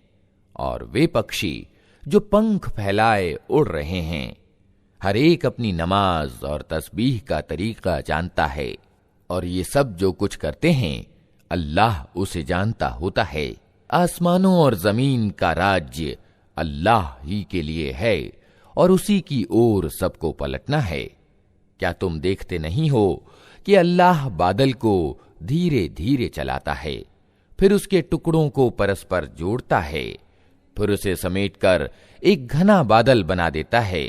और वे पक्षी जो पंख फैलाए उड़ रहे हैं। हर एक अपनी नमाज और तस्बीह का तरीका जानता है, और ये सब जो कुछ करते हैं अल्लाह उसे जानता होता है। आसमानों और जमीन का राज्य अल्लाह ही के लिए है और उसी की ओर सबको पलटना है। क्या तुम देखते नहीं हो कि अल्लाह बादल को धीरे धीरे चलाता है, फिर उसके टुकड़ों को परस्पर जोड़ता है, फिर उसे समेटकर एक घना बादल बना देता है।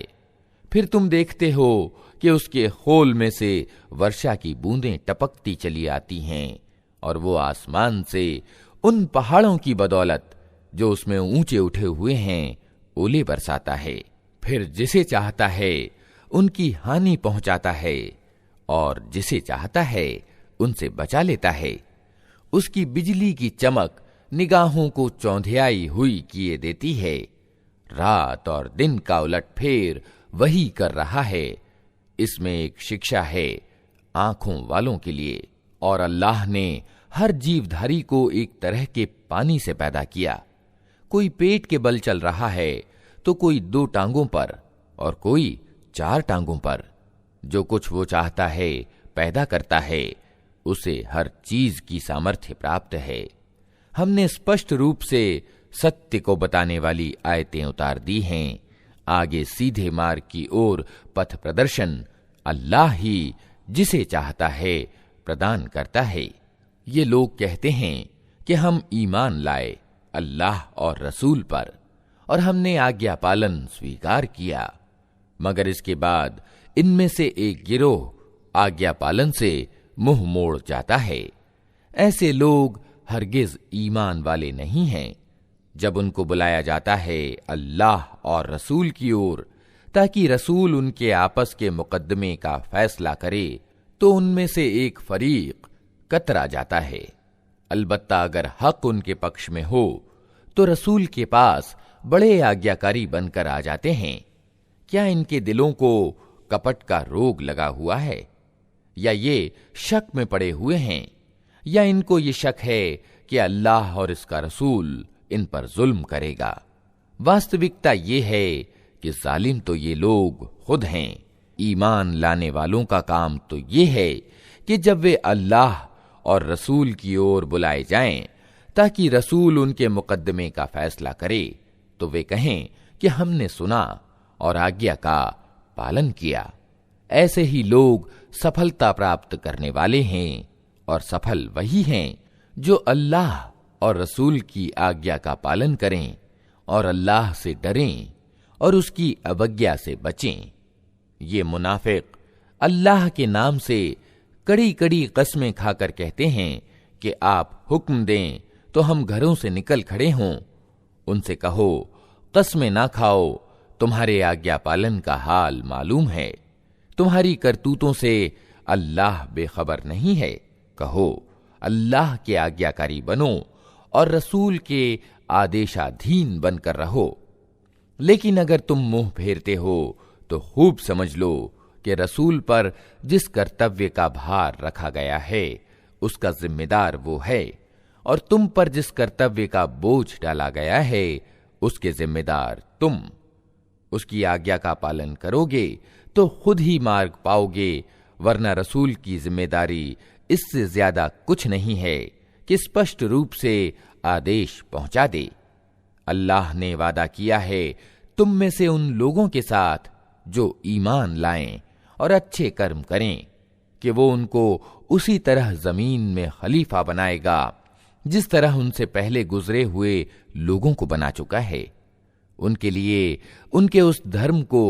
फिर तुम देखते हो कि उसके होल में से वर्षा की बूंदें टपकती चली आती हैं और वो आसमान से उन पहाड़ों की बदौलत जो उसमें ऊंचे उठे हुए हैं ओले बरसाता है। फिर जिसे चाहता है उनकी हानि पहुंचाता है और जिसे चाहता है उनसे बचा लेता है। उसकी बिजली की चमक निगाहों को चौंधियाई हुई किए देती है। रात और दिन का उलटफेर वही कर रहा है। इसमें एक शिक्षा है आंखों वालों के लिए। और अल्लाह ने हर जीवधारी को एक तरह के पानी से पैदा किया। कोई पेट के बल चल रहा है तो कोई 2 टांगों पर और कोई 4 टांगों पर। जो कुछ वो चाहता है पैदा करता है, उसे हर चीज की सामर्थ्य प्राप्त है। हमने स्पष्ट रूप से सत्य को बताने वाली आयतें उतार दी हैं। आगे सीधे मार्ग की ओर पथ प्रदर्शन अल्लाह ही जिसे चाहता है प्रदान करता है। ये लोग कहते हैं कि हम ईमान लाए अल्लाह और रसूल पर और हमने आज्ञा पालन स्वीकार किया, मगर इसके बाद इनमें से एक गिरोह आज्ञा पालन से मुंह मोड़ जाता है। ऐसे लोग हरगिज ईमान वाले नहीं हैं। जब उनको बुलाया जाता है अल्लाह और रसूल की ओर ताकि रसूल उनके आपस के मुकद्दमे का फैसला करे, तो उनमें से एक फरीक कतरा जाता है। अलबत्ता अगर हक उनके पक्ष में हो तो रसूल के पास बड़े आज्ञाकारी बनकर आ जाते हैं। क्या इनके दिलों को कपट का रोग लगा हुआ है, या ये शक में पड़े हुए हैं, या इनको ये शक है कि अल्लाह और इसका रसूल इन पर जुल्म करेगा। वास्तविकता ये है कि जालिम तो ये लोग खुद हैं। ईमान लाने वालों का काम तो ये है कि जब वे अल्लाह और रसूल की ओर बुलाए जाएं ताकि रसूल उनके मुकद्दमे का फैसला करे, तो वे कहें कि हमने सुना और आज्ञा का पालन किया। ऐसे ही लोग सफलता प्राप्त करने वाले हैं, और सफल वही हैं जो अल्लाह और रसूल की आज्ञा का पालन करें और अल्लाह से डरें और उसकी अवज्ञा से बचें। ये मुनाफिक अल्लाह के नाम से कड़ी कड़ी कस्में खाकर कहते हैं कि आप हुक्म दें तो हम घरों से निकल खड़े हों। उनसे कहो, कस्में ना खाओ, तुम्हारे आज्ञा पालन का हाल मालूम है, तुम्हारी करतूतों से अल्लाह बेखबर नहीं है। कहो, अल्लाह के आज्ञाकारी बनो और रसूल के आदेशाधीन बनकर रहो। लेकिन अगर तुम मुंह फेरते हो तो खूब समझ लो कि रसूल पर जिस कर्तव्य का भार रखा गया है उसका जिम्मेदार वो है, और तुम पर जिस कर्तव्य का बोझ डाला गया है उसके जिम्मेदार तुम। उसकी आज्ञा का पालन करोगे तो खुद ही मार्ग पाओगे, वरना रसूल की जिम्मेदारी इससे ज्यादा कुछ नहीं है कि स्पष्ट रूप से आदेश पहुंचा दे। अल्लाह ने वादा किया है तुम में से उन लोगों के साथ जो ईमान लाएं और अच्छे कर्म करें कि वो उनको उसी तरह जमीन में खलीफा बनाएगा जिस तरह उनसे पहले गुजरे हुए लोगों को बना चुका है। उनके लिए उनके उस धर्म को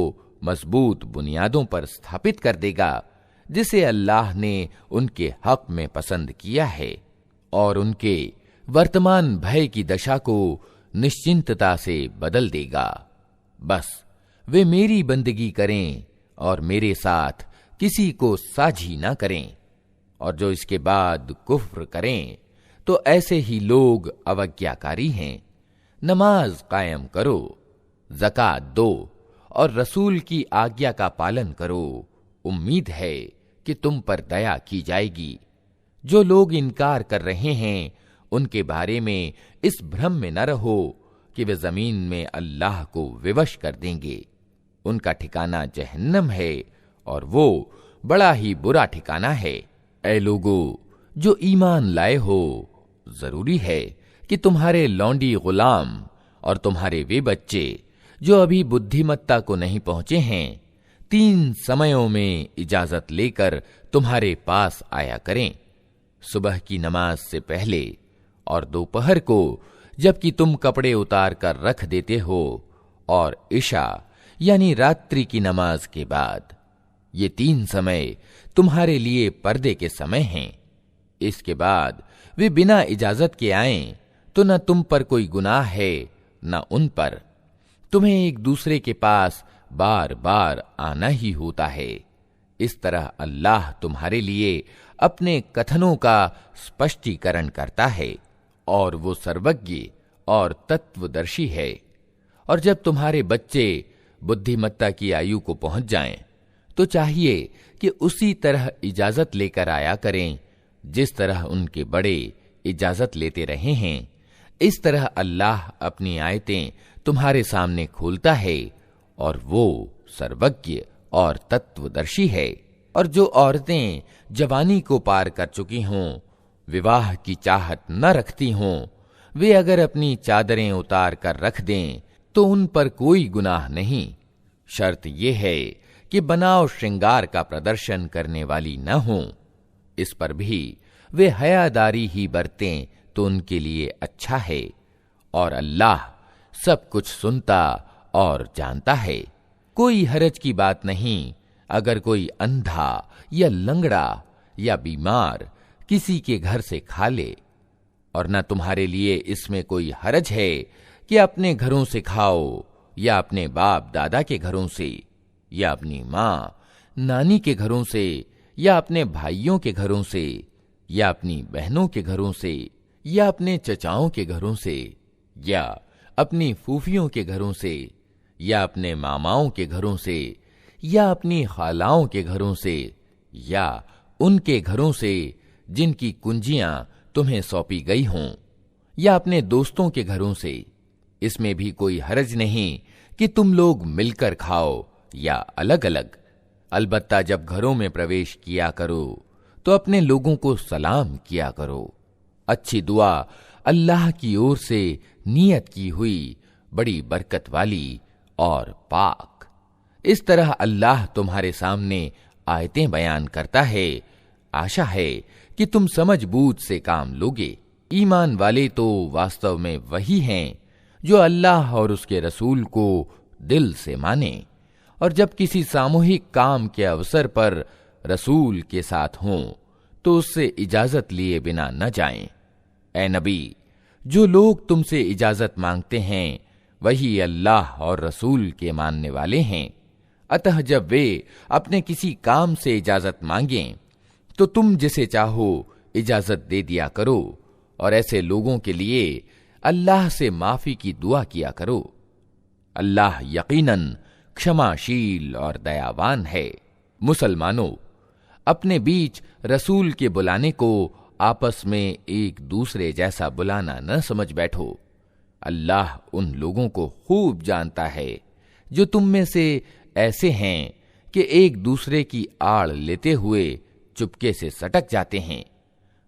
मजबूत बुनियादों पर स्थापित कर देगा जिसे अल्लाह ने उनके हक में पसंद किया है, और उनके वर्तमान भय की दशा को निश्चिंतता से बदल देगा। बस वे मेरी बंदगी करें और मेरे साथ किसी को साझी ना करें, और जो इसके बाद कुफ्र करें तो ऐसे ही लोग अवज्ञाकारी हैं। नमाज कायम करो, ज़कात दो और रसूल की आज्ञा का पालन करो, उम्मीद है कि तुम पर दया की जाएगी। जो लोग इनकार कर रहे हैं उनके बारे में इस भ्रम में न रहो कि वे जमीन में अल्लाह को विवश कर देंगे। उनका ठिकाना जहन्नम है और वो बड़ा ही बुरा ठिकाना है। ऐ लोगो जो ईमान लाए हो, जरूरी है कि तुम्हारे लौंडी गुलाम और तुम्हारे वे बच्चे जो अभी बुद्धिमत्ता को नहीं पहुंचे हैं 3 समयों में इजाजत लेकर तुम्हारे पास आया करें, सुबह की नमाज से पहले और दोपहर को जबकि तुम कपड़े उतार कर रख देते हो, और इशा यानी रात्रि की नमाज के बाद। ये 3 समय तुम्हारे लिए पर्दे के समय हैं। इसके बाद वे बिना इजाजत के आएं तो न तुम पर कोई गुनाह है न उन पर। तुम्हें एक दूसरे के पास बार बार आना ही होता है। इस तरह अल्लाह तुम्हारे लिए अपने कथनों का स्पष्टीकरण करता है, और वो सर्वज्ञ और तत्वदर्शी है। और जब तुम्हारे बच्चे बुद्धिमत्ता की आयु को पहुंच जाएं, तो चाहिए कि उसी तरह इजाजत लेकर आया करें जिस तरह उनके बड़े इजाजत लेते रहे हैं। इस तरह अल्लाह अपनी आयतें तुम्हारे सामने खोलता है, और वो सर्वज्ञ और तत्वदर्शी है। और जो औरतें जवानी को पार कर चुकी हों, विवाह की चाहत न रखती हों, वे अगर अपनी चादरें उतार कर रख दें तो उन पर कोई गुनाह नहीं। शर्त यह है कि बनाव श्रृंगार का प्रदर्शन करने वाली न हों। इस पर भी वे हयादारी ही बरतें तो उनके लिए अच्छा है, और अल्लाह सब कुछ सुनता और जानता है। कोई हरज की बात नहीं अगर कोई अंधा या लंगड़ा या बीमार किसी के घर से खा ले, और न तुम्हारे लिए इसमें कोई हरज है कि अपने घरों से खाओ, या अपने बाप दादा के घरों से, या अपनी माँ नानी के घरों से, या अपने भाइयों के घरों से, या अपनी बहनों के घरों से, या अपने चचाओं के घरों से, या अपनी फूफियों के घरों से, या अपने मामाओं के घरों से, या अपनी खालाओं के घरों से, या उनके घरों से जिनकी कुंजियां तुम्हें सौंपी गई हों, या अपने दोस्तों के घरों से। इसमें भी कोई हरज नहीं कि तुम लोग मिलकर खाओ या अलग अलग। अलबत्ता जब घरों में प्रवेश किया करो तो अपने लोगों को सलाम किया करो। अच्छी दुआ अल्लाह की ओर से नियत की हुई बड़ी बरकत वाली और पाक। इस तरह अल्लाह तुम्हारे सामने आयतें बयान करता है। आशा है कि तुम समझ बूझ से काम लोगे। ईमान वाले तो वास्तव में वही हैं जो अल्लाह और उसके रसूल को दिल से माने और जब किसी सामूहिक काम के अवसर पर रसूल के साथ हों तो उससे इजाजत लिए बिना न जाएं। ए नबी, जो लोग तुमसे इजाजत मांगते हैं वही अल्लाह और रसूल के मानने वाले हैं। अतः जब वे अपने किसी काम से इजाजत मांगें तो तुम जिसे चाहो इजाजत दे दिया करो और ऐसे लोगों के लिए अल्लाह से माफी की दुआ किया करो। अल्लाह यकीनन क्षमाशील और दयावान है। मुसलमानों, अपने बीच रसूल के बुलाने को आपस में एक दूसरे जैसा बुलाना न समझ बैठो। अल्लाह उन लोगों को खूब जानता है जो तुम में से ऐसे हैं कि एक दूसरे की आड़ लेते हुए चुपके से सटक जाते हैं।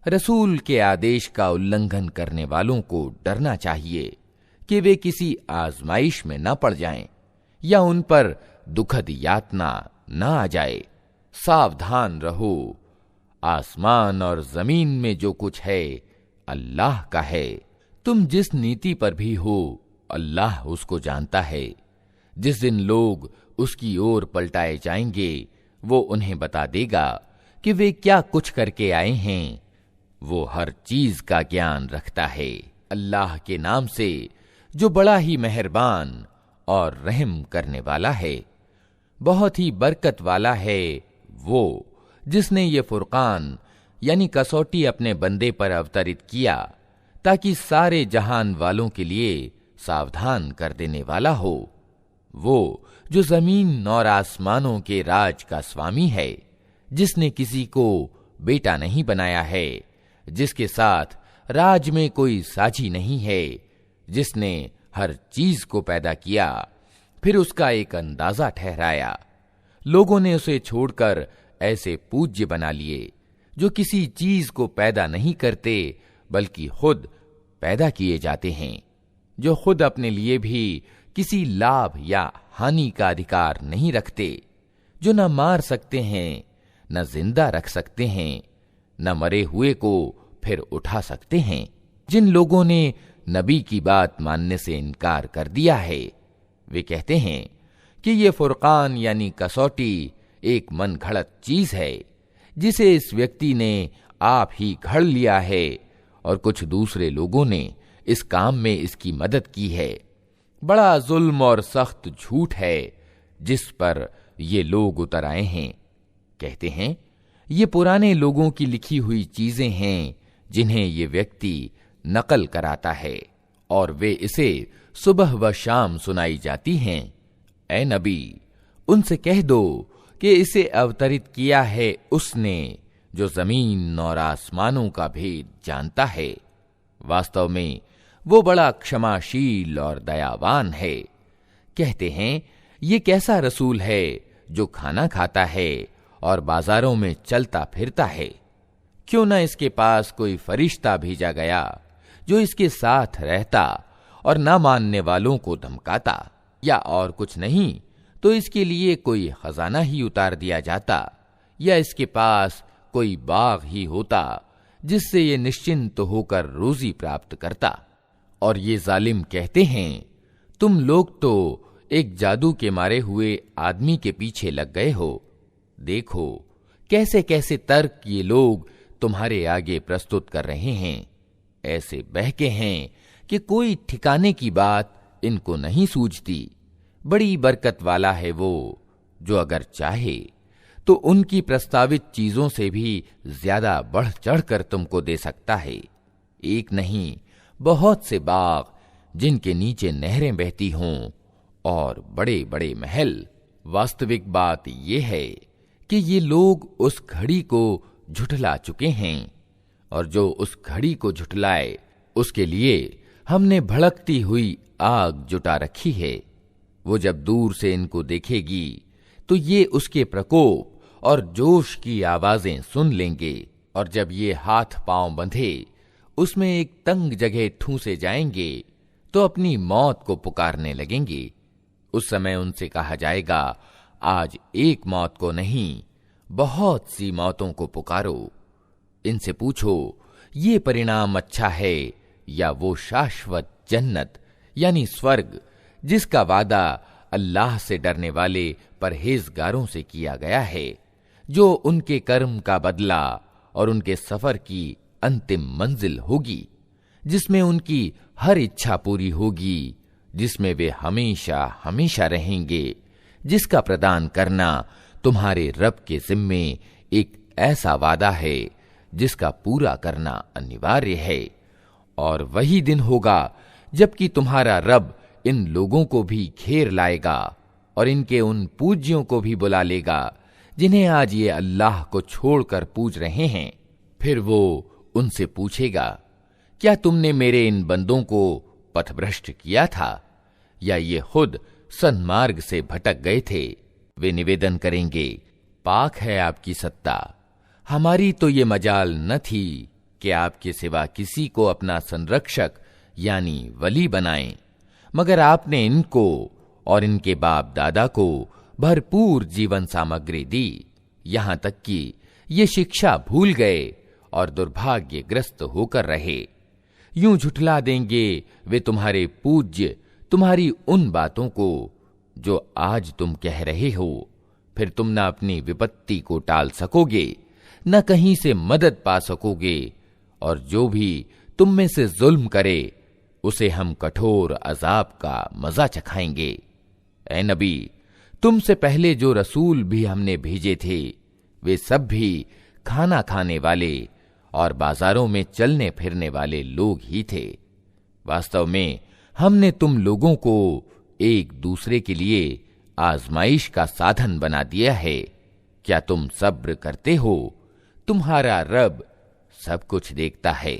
रसूल के आदेश का उल्लंघन करने वालों को डरना चाहिए कि वे किसी आजमाइश में न पड़ जाएं या उन पर दुखद यातना न आ जाए। सावधान रहो, आसमान और जमीन में जो कुछ है अल्लाह का है। तुम जिस नीति पर भी हो अल्लाह उसको जानता है। जिस दिन लोग उसकी ओर पलटाए जाएंगे वो उन्हें बता देगा कि वे क्या कुछ करके आए हैं। वो हर चीज का ज्ञान रखता है। अल्लाह के नाम से जो बड़ा ही मेहरबान और रहम करने वाला है, बहुत ही बरकत वाला है वो जिसने ये फुरकान यानी कसौटी अपने बंदे पर अवतरित किया ताकि सारे जहान वालों के लिए सावधान कर देने वाला हो। वो जो जमीन और आसमानों के राज का स्वामी है, जिसने किसी को बेटा नहीं बनाया है, जिसके साथ राज में कोई साझी नहीं है, जिसने हर चीज को पैदा किया फिर उसका एक अंदाजा ठहराया। लोगों ने उसे छोड़कर ऐसे पूज्य बना लिए जो किसी चीज को पैदा नहीं करते बल्कि खुद पैदा किए जाते हैं, जो खुद अपने लिए भी किसी लाभ या हानि का अधिकार नहीं रखते, जो न मार सकते हैं न जिंदा रख सकते हैं, न मरे हुए को फिर उठा सकते हैं। जिन लोगों ने नबी की बात मानने से इनकार कर दिया है वे कहते हैं कि ये फुरकान यानी कसौटी एक मन घड़त चीज है जिसे इस व्यक्ति ने आप ही घड़ लिया है और कुछ दूसरे लोगों ने इस काम में इसकी मदद की है। बड़ा जुल्म और सख्त झूठ है जिस पर ये लोग उतर आए हैं। कहते हैं ये पुराने लोगों की लिखी हुई चीजें हैं जिन्हें ये व्यक्ति नकल कराता है और वे इसे सुबह व शाम सुनाई जाती हैं। ए नबी, उनसे कह दो कि इसे अवतरित किया है उसने जो जमीन और आसमानों का भेद जानता है। वास्तव में वो बड़ा क्षमाशील और दयावान है। कहते हैं ये कैसा रसूल है जो खाना खाता है और बाजारों में चलता फिरता है। क्यों न इसके पास कोई फरिश्ता भेजा गया जो इसके साथ रहता और न मानने वालों को धमकाता, या और कुछ नहीं तो इसके लिए कोई खजाना ही उतार दिया जाता, या इसके पास कोई बाग ही होता जिससे ये निश्चिंत होकर रोजी प्राप्त करता। और ये जालिम कहते हैं तुम लोग तो एक जादू के मारे हुए आदमी के पीछे लग गए हो। देखो कैसे कैसे तर्क ये लोग तुम्हारे आगे प्रस्तुत कर रहे हैं। ऐसे बहके हैं कि कोई ठिकाने की बात इनको नहीं सूझती। बड़ी बरकत वाला है वो जो अगर चाहे तो उनकी प्रस्तावित चीजों से भी ज्यादा बढ़ चढ़कर तुमको दे सकता है। एक नहीं बहुत से बाग जिनके नीचे नहरें बहती हों और बड़े बड़े महल। वास्तविक बात यह है कि ये लोग उस घड़ी को झुठला चुके हैं और जो उस घड़ी को झुठलाए उसके लिए हमने भड़कती हुई आग जुटा रखी है। वो जब दूर से इनको देखेगी तो ये उसके प्रकोप और जोश की आवाजें सुन लेंगे, और जब ये हाथ पांव बंधे उसमें एक तंग जगह ठूंसे जाएंगे तो अपनी मौत को पुकारने लगेंगे। उस समय उनसे कहा जाएगा, आज एक मौत को नहीं, बहुत सी मौतों को पुकारो। इनसे पूछो, ये परिणाम अच्छा है या वो शाश्वत जन्नत यानी स्वर्ग जिसका वादा अल्लाह से डरने वाले परहेजगारों से किया गया है, जो उनके कर्म का बदला और उनके सफर की अंतिम मंजिल होगी, जिसमें उनकी हर इच्छा पूरी होगी, जिसमें वे हमेशा हमेशा रहेंगे, जिसका प्रदान करना तुम्हारे रब के जिम्मे एक ऐसा वादा है जिसका पूरा करना अनिवार्य है। और वही दिन होगा जबकि तुम्हारा रब इन लोगों को भी घेर लाएगा और इनके उन पूज्यों को भी बुला लेगा जिन्हें आज ये अल्लाह को छोड़कर पूज रहे हैं। फिर वो उनसे पूछेगा, क्या तुमने मेरे इन बंदों को पथभ्रष्ट किया था या ये खुद सन्मार्ग से भटक गए थे? वे निवेदन करेंगे, पाक है आपकी सत्ता, हमारी तो ये मजाल न थी कि आपके सिवा किसी को अपना संरक्षक यानी वली बनाएं, मगर आपने इनको और इनके बाप दादा को भरपूर जीवन सामग्री दी, यहां तक कि ये शिक्षा भूल गए और दुर्भाग्यग्रस्त होकर रहे। यूं झुठला देंगे वे तुम्हारे पूज्य तुम्हारी उन बातों को जो आज तुम कह रहे हो। फिर तुम न अपनी विपत्ति को टाल सकोगे, न कहीं से मदद पा सकोगे, और जो भी तुम में से जुल्म करे उसे हम कठोर अजाब का मजा चखाएंगे। ऐ नबी, तुमसे पहले जो रसूल भी हमने भेजे थे वे सब भी खाना खाने वाले और बाजारों में चलने फिरने वाले लोग ही थे। वास्तव में हमने तुम लोगों को एक दूसरे के लिए आजमाइश का साधन बना दिया है। क्या तुम सब्र करते हो? तुम्हारा रब सब कुछ देखता है।